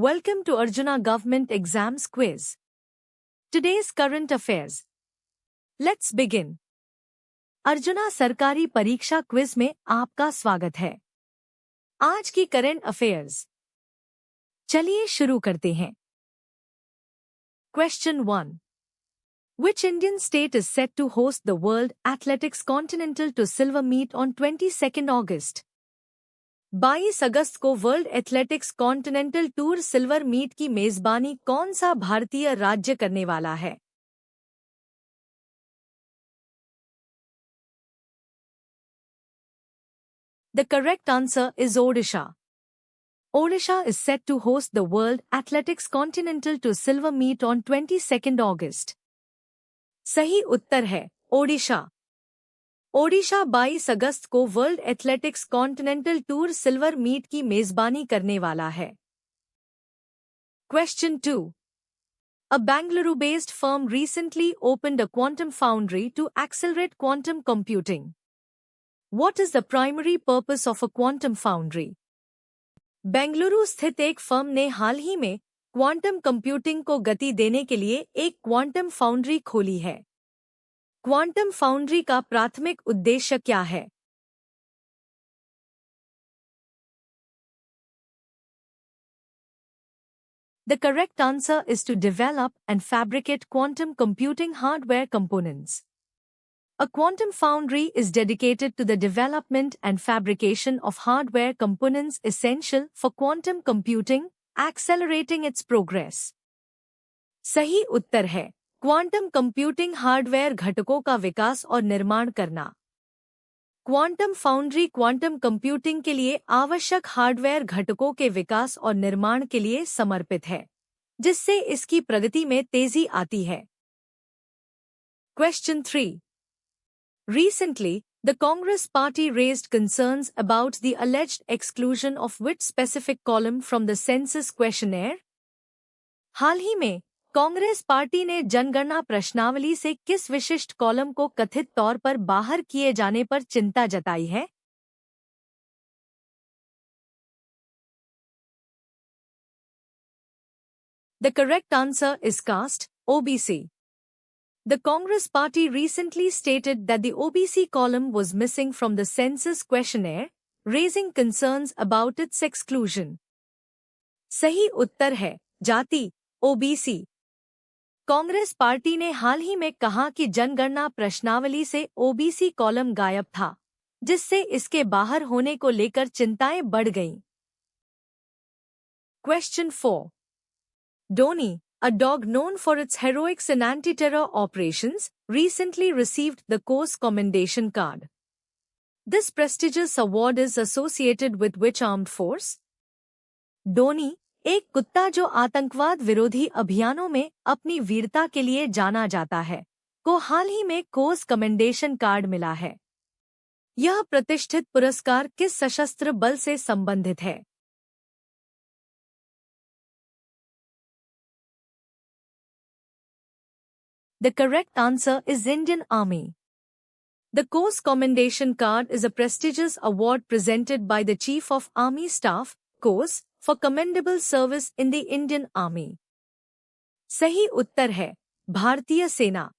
Welcome to Arjuna Government Exams Quiz. Today's current affairs. Let's begin. Arjuna सरकारी परीक्षा quiz में आपका स्वागत है। आज की करंट अफेयर्स। चलिए शुरू करते हैं। Question 1. Which Indian state is set to host the World Athletics Continental to Silver Meet on 22 August? 22 अगस्त को world athletics continental tour silver meet की मेजबानी कौन सा भारतीय राज्य करने वाला है? The correct answer is Odisha. Odisha is set to host the World Athletics Continental to Silver Meet on 22 August. सही उत्तर है ओडिशा। ओडिशा 22 अगस्त को world athletics continental tour silver meet की मेजबानी करने वाला है। Question 2. A Bangalore-based firm recently opened a quantum foundry to accelerate quantum computing. What is the primary purpose of a quantum foundry? Bengaluru स्थित एक फर्म ने हाल ही में क्वांटम कंप्यूटिंग को गति देने के लिए एक क्वांटम फाउंड्री खोली है। क्वांटम फाउंड्री का प्राथमिक उद्देश्य क्या है? The correct answer is to develop and fabricate quantum computing hardware components. A quantum foundry is dedicated to the development and fabrication of hardware components essential for quantum computing, accelerating its progress. सही उत्तर है quantum computing hardware घटकों का विकास और निर्माण करना। Quantum foundry quantum computing के लिए आवश्यक हार्डवेयर घटकों के विकास और निर्माण के लिए समर्पित है, जिससे इसकी प्रगति में तेजी आती है। Question 3. Recently, the Congress party raised concerns about the alleged exclusion of which specific column from the census questionnaire? हाल ही में कांग्रेस पार्टी ने जनगणना प्रश्नावली से किस विशिष्ट कॉलम को कथित तौर पर बाहर किए जाने पर चिंता जताई है? The correct answer is caste, OBC. The Congress party recently stated that the OBC column was missing from the census questionnaire, raising concerns about its exclusion. सही उत्तर है जाति, OBC. कांग्रेस पार्टी ने हाल ही में कहा कि जनगणना प्रश्नावली से ओबीसी कॉलम गायब था, जिससे इसके बाहर होने को लेकर चिंताएं बढ़ गईं। Question 4. Dhoni, a dog known for its heroics in anti-terror operations, recently received the Coase Commendation Card. This prestigious award is associated with which armed force? Dhoni, एक कुत्ता जो आतंकवाद विरोधी अभियानों में अपनी वीरता के लिए जाना जाता है, को हाल ही में कोस कमेंडेशन कार्ड मिला है। यह प्रतिष्ठित पुरस्कार किस सशस्त्र बल से संबंधित है? The correct answer is Indian Army. The Coase Commendation Card is a prestigious award presented by the Chief of Army Staff, Coase, for commendable service in the Indian Army. सही उत्तर है भारतीय सेना।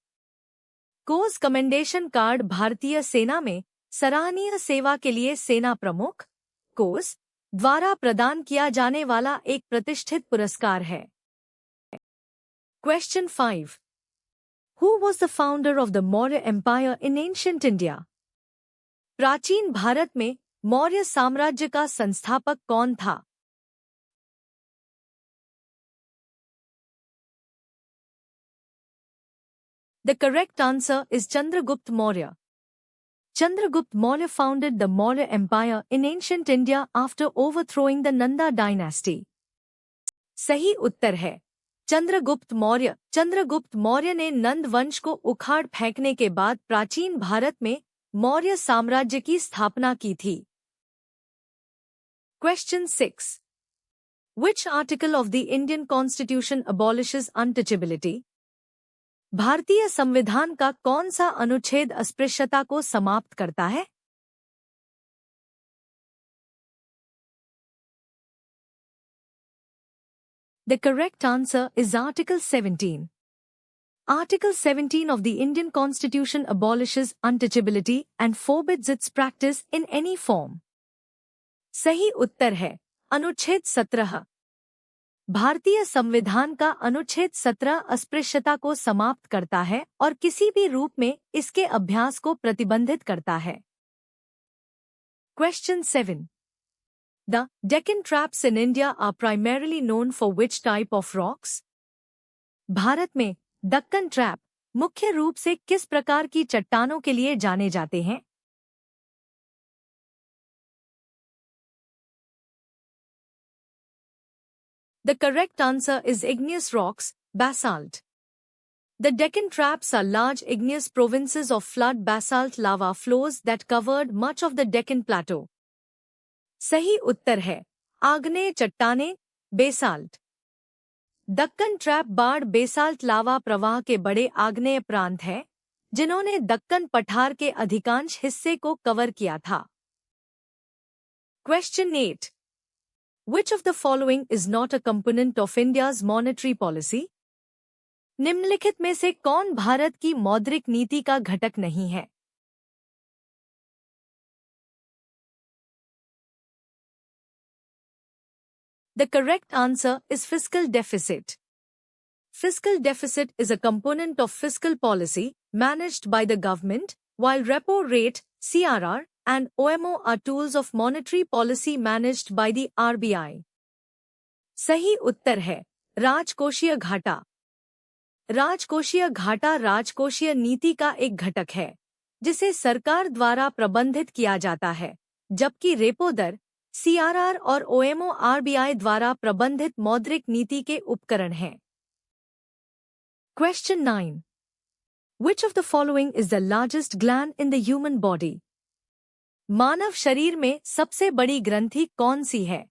कोस कमेंडेशन कार्ड भारतीय सेना में सराहनीय सेवा के लिए सेना प्रमुख, कोस, द्वारा प्रदान किया जाने वाला एक प्रतिष्ठित पुरस्कार है। Question 5. Who was the founder of the Maurya Empire in ancient India? प्राचीन भारत में मौर्य साम्राज्य का संस्थापक कौन था? The correct answer is Chandragupta Maurya. Chandragupta Maurya founded the Maurya Empire in ancient India after overthrowing the Nanda dynasty. सही उत्तर है चंद्रगुप्त मौर्य। चंद्रगुप्त मौर्य ने नंद वंश को उखाड़ फेंकने के बाद प्राचीन भारत में मौर्य साम्राज्य की स्थापना की थी। Question 6. Which article of the Indian Constitution abolishes untouchability? भारतीय संविधान का कौन सा अनुच्छेद अस्पृश्यता को समाप्त करता है? The correct answer is Article 17. Article 17 of the Indian Constitution abolishes untouchability and forbids its practice in any form. सही उत्तर है अनुच्छेद 17। भारतीय संविधान का अनुच्छेद 17 अस्पृश्यता को समाप्त करता है और किसी भी रूप में इसके अभ्यास को प्रतिबंधित करता है। Question 7. The Deccan traps in India are primarily known for which type of rocks? Bharat में दक्कन ट्रैप मुख्य रूप से किस प्रकार की चट्टानों के लिए जाने जाते हैं? The correct answer is igneous rocks, basalt. The Deccan traps are large igneous provinces of flood basalt lava flows that covered much of the Deccan Plateau. सही उत्तर है आग्नेय चट्टानें, बेसाल्ट। दक्कन ट्रैप बाढ़ बेसाल्ट लावा प्रवाह के बड़े आग्नेय प्रांत है जिन्होंने दक्कन पठार के अधिकांश हिस्से को कवर किया था। Question 8. Which of the following is not a component of India's monetary policy? निम्नलिखित में से कौन भारत की मौद्रिक नीति का घटक नहीं है? The correct answer is fiscal deficit. Fiscal deficit is a component of fiscal policy managed by the government, while repo rate, CRR, and OMO are tools of monetary policy managed by the RBI. सही उत्तर है राजकोषीय घाटा। राजकोषीय घाटा राजकोषीय नीति का एक घटक है जिसे सरकार द्वारा प्रबंधित किया जाता है, जबकि रेपो दर, CRR और OMO RBI द्वारा प्रबंधित मौद्रिक नीति के उपकरण हैं। Question 9. Which of the following is the largest gland in the human body? मानव शरीर में सबसे बड़ी ग्रंथि कौन सी है?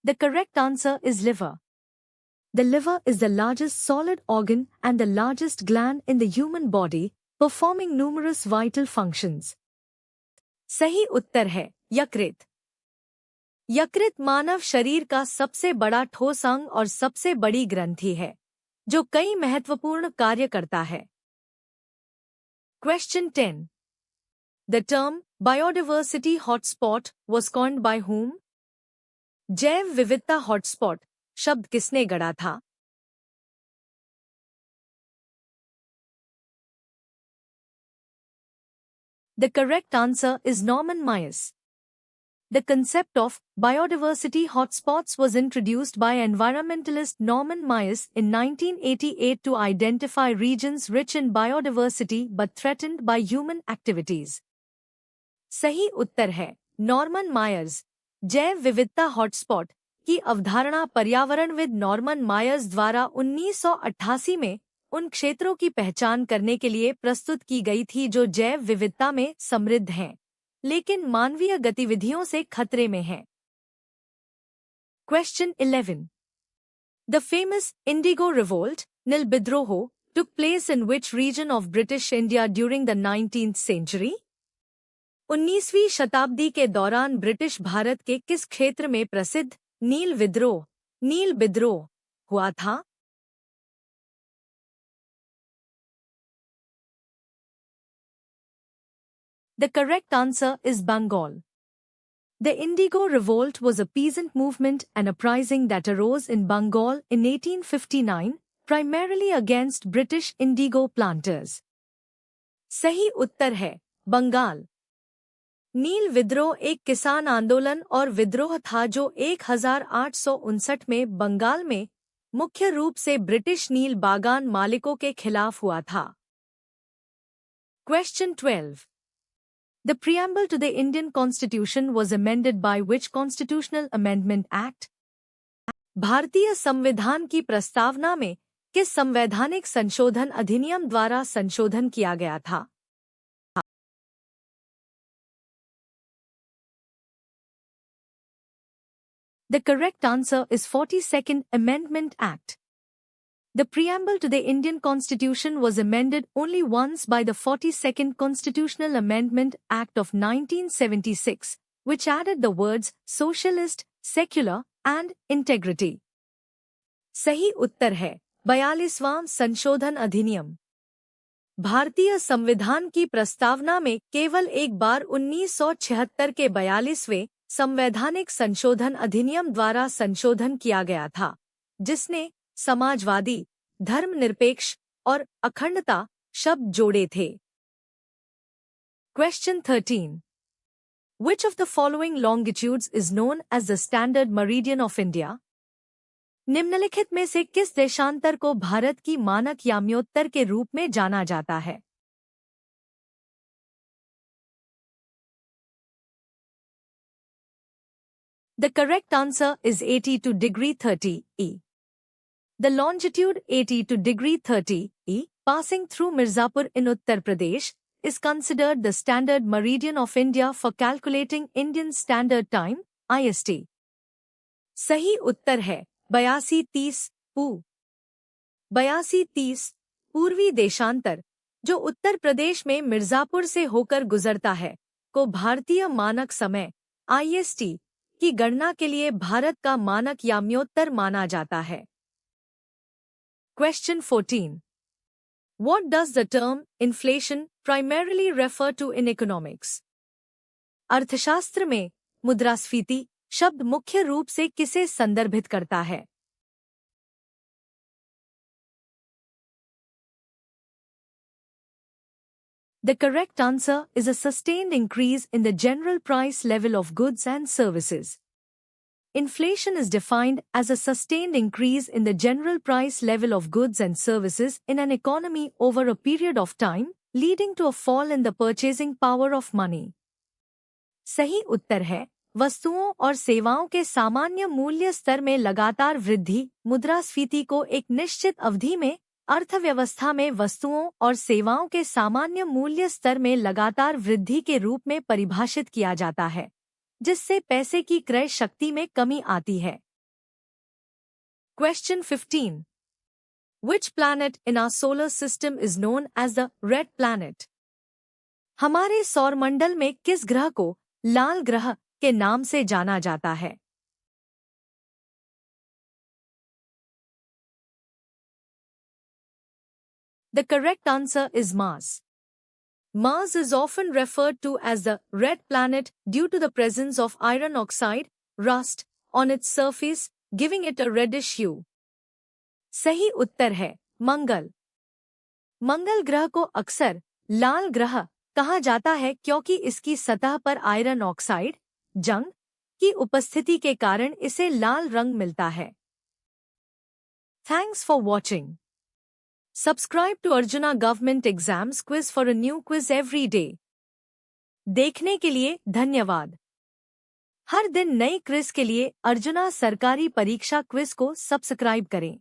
The correct answer is liver. The liver is the largest solid organ and the largest gland in the human body, performing numerous vital functions. सही उत्तर है यकृत। यकृत मानव शरीर का सबसे बड़ा ठोस अंग और सबसे बड़ी ग्रंथि है जो कई महत्वपूर्ण कार्य करता है। Question 10. The term biodiversity hotspot was coined by whom? जैव विविधता हॉटस्पॉट शब्द किसने गढ़ा था? The correct answer is Norman Myers. The concept of biodiversity hotspots was introduced by environmentalist Norman Myers in 1988 to identify regions rich in biodiversity but threatened by human activities. सही उत्तर है Norman Myers. जैव विविधता hotspot की अवधारणा पर्यावरणविद Norman Myers द्वारा 1988 में उन क्षेत्रों की पहचान करने के लिए प्रस्तुत की गई थी जो जैव विविधता में समृद्ध हैं, लेकिन मानवीय गतिविधियों से खतरे में हैं। Question 11. The famous Indigo Revolt, नील विद्रोह, took place in which region of British India during the 19th century? 19वीं शताब्दी के दौरान ब्रिटिश भारत के किस क्षेत्र में प्रसिद्ध नील विद्रोह हुआ था? The correct answer is Bengal. The Indigo Revolt was a peasant movement and uprising that arose in Bengal in 1859, primarily against British indigo planters. सही उत्तर है बंगाल। नील विद्रोह एक किसान आंदोलन और विद्रोह था जो 1859 में बंगाल में मुख्य रूप से ब्रिटिश नील बागान मालिकों के खिलाफ हुआ था। Question 12. The preamble to the Indian Constitution was amended by which Constitutional Amendment Act? भारतीय संविधान की प्रस्तावना में किस संवैधानिक संशोधन अधिनियम द्वारा संशोधन किया गया था? The correct answer is 42nd Amendment Act. The preamble to the Indian Constitution was amended only once by the 42nd Constitutional Amendment Act of 1976, which added the words socialist, secular, and integrity. सही उत्तर है 42वां संशोधन अधिनियम। भारतीय संविधान की प्रस्तावना में केवल एक बार 1976 के 42वें संवैधानिक संशोधन अधिनियम द्वारा संशोधन किया गया था, जिसने समाजवादी, धर्मनिरपेक्ष और अखंडता शब्द जोड़े थे। Question 13. Which of the following longitudes is known as the standard meridian of India? निम्नलिखित में से किस देशांतर को भारत की मानक याम्योत्तर के रूप में जाना जाता है? The correct answer is 82 degree 30 E. The longitude 82 degree 30 E, passing through Mirzapur in Uttar Pradesh, is considered the standard meridian of India for calculating Indian Standard Time, IST. सही उत्तर है 8230 पू। 8230 पूर्वी देशांतर, जो उत्तर प्रदेश में मिर्जापुर से होकर गुजरता है, को भारतीय मानक समय IST की गणना के लिए भारत का मानक याम्योत्तर माना जाता है। Question 14. What does the term inflation primarily refer to in economics? अर्थशास्त्र में मुद्रास्फीति शब्द मुख्य रूप से किसे संदर्भित करता है? The correct answer is a sustained increase in the general price level of goods and services. Inflation is defined as a sustained increase in the general price level of goods and services in an economy over a period of time, leading to a fall in the purchasing power of money. सही उत्तर है वस्तुओं और सेवाओं के सामान्य मूल्य स्तर में लगातार वृद्धि। मुद्रास्फीति को एक निश्चित अवधि में अर्थव्यवस्था में वस्तुओं और सेवाओं के सामान्य मूल्य स्तर में लगातार वृद्धि के रूप में परिभाषित किया जाता है, जिससे पैसे की क्रय शक्ति में कमी आती है। Question 15. Which planet in our solar system is known as the red planet? हमारे सौरमंडल में किस ग्रह को लाल ग्रह के नाम से जाना जाता है? The correct answer is Mars. Mars is often referred to as the red planet due to the presence of iron oxide, rust, on its surface, giving it a reddish hue. सही उत्तर है मंगल। मंगल ग्रह को अक्सर लाल ग्रह कहा जाता है क्योंकि इसकी सतह पर आयरन ऑक्साइड, जंग, की उपस्थिति के कारण इसे लाल रंग मिलता है। Thanks for watching. Subscribe to Arjuna Government Exams Quiz for a new quiz every day. देखने के लिए धन्यवाद। हर दिन नई क्विज के लिए अर्जुना सरकारी परीक्षा क्विज को सब्सक्राइब करें।